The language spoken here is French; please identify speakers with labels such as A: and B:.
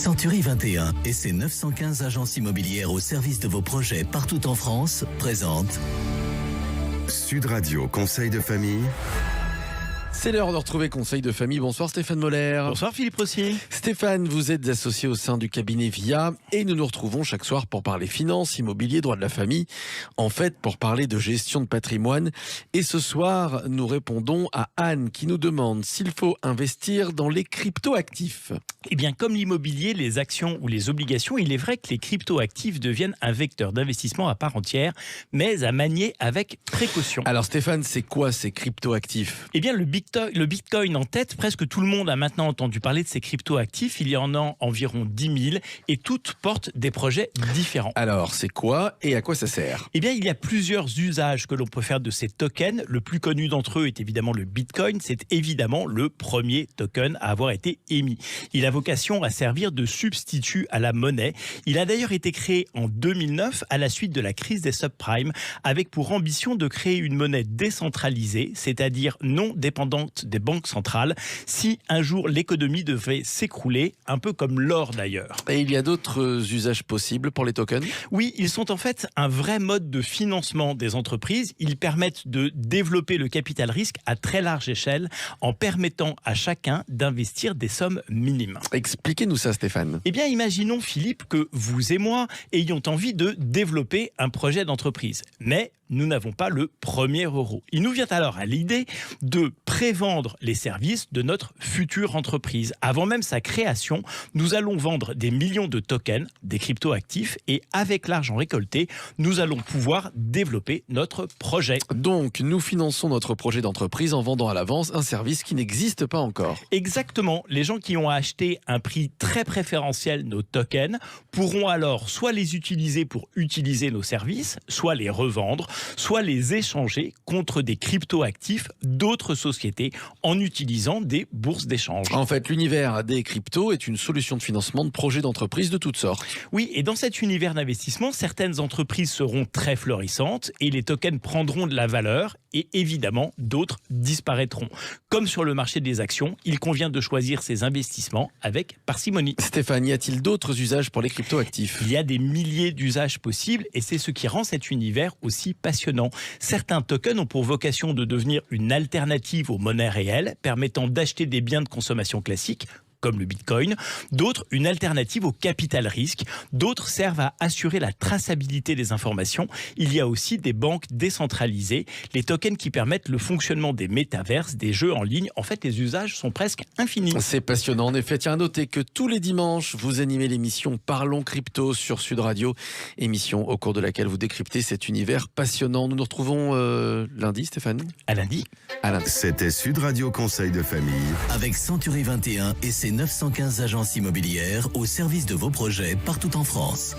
A: Century 21 et ses 915 agences immobilières au service de vos projets partout en France présentent
B: Sud Radio Conseil de famille.
C: C'est l'heure de retrouver Conseil de famille. Bonsoir Stéphane Moller.
D: Bonsoir Philippe Rossier.
C: Stéphane, vous êtes associé au sein du cabinet VIA et nous nous retrouvons chaque soir pour parler finances, immobilier, droit de la famille. En fait, pour parler de gestion de patrimoine. Et ce soir, nous répondons à Anne qui nous demande s'il faut investir dans les crypto-actifs.
D: Eh bien, comme l'immobilier, les actions ou les obligations, il est vrai que les crypto-actifs deviennent un vecteur d'investissement à part entière, mais à manier avec précaution.
C: Alors Stéphane, c'est quoi ces crypto-actifs ?
D: Eh bien, le Bitcoin en tête, presque tout le monde a maintenant entendu parler de ces crypto-actifs. Il y en a environ 10 000 et toutes portent des projets différents.
C: Alors, c'est quoi et à quoi ça sert ?
D: Eh bien, il y a plusieurs usages que l'on peut faire de ces tokens. Le plus connu d'entre eux est évidemment le Bitcoin. C'est évidemment le premier token à avoir été émis. Il a vocation à servir de substitut à la monnaie. Il a d'ailleurs été créé en 2009 à la suite de la crise des subprimes, avec pour ambition de créer une monnaie décentralisée, c'est-à-dire non dépendante des banques centrales, si un jour l'économie devait s'écrouler, un peu comme l'or d'ailleurs.
C: Et il y a d'autres usages possibles pour les tokens ?
D: Oui, ils sont en fait un vrai mode de financement des entreprises. Ils permettent de développer le capital risque à très large échelle en permettant à chacun d'investir des sommes minimes.
C: Expliquez-nous ça Stéphane.
D: Eh bien, imaginons Philippe que vous et moi ayons envie de développer un projet d'entreprise. Mais nous n'avons pas le premier euro. Il nous vient alors à l'idée de prévendre les services de notre future entreprise. Avant même sa création, nous allons vendre des millions de tokens, des crypto-actifs, et avec l'argent récolté, nous allons pouvoir développer notre projet.
C: Donc, nous finançons notre projet d'entreprise en vendant à l'avance un service qui n'existe pas encore.
D: Exactement. Les gens qui ont acheté un prix très préférentiel nos tokens pourront alors soit les utiliser pour utiliser nos services, soit les revendre, soit les échanger contre des crypto-actifs d'autres sociétés en utilisant des bourses d'échange.
C: En fait, l'univers des cryptos est une solution de financement de projets d'entreprise de toutes sortes.
D: Oui, et dans cet univers d'investissement, certaines entreprises seront très florissantes et les tokens prendront de la valeur et évidemment, d'autres disparaîtront. Comme sur le marché des actions, il convient de choisir ses investissements avec parcimonie.
C: Stéphane, y a-t-il d'autres usages pour les crypto-actifs ?
D: Il y a des milliers d'usages possibles et c'est ce qui rend cet univers aussi passionnant. Certains tokens ont pour vocation de devenir une alternative aux monnaies réelles, permettant d'acheter des biens de consommation classiques, comme le Bitcoin, d'autres une alternative au capital risque, d'autres servent à assurer la traçabilité des informations. Il y a aussi des banques décentralisées, les tokens qui permettent le fonctionnement des métaverses, des jeux en ligne. En fait, les usages sont presque infinis.
C: C'est passionnant. En effet, tiens à noter que tous les dimanches, vous animez l'émission Parlons Crypto sur Sud Radio, émission au cours de laquelle vous décryptez cet univers passionnant. Nous nous retrouvons lundi, Stéphane ?
D: À lundi.
C: À lundi.
B: C'était Sud Radio Conseil de famille.
A: avec Century 21 et ses 915 agences immobilières au service de vos projets partout en France.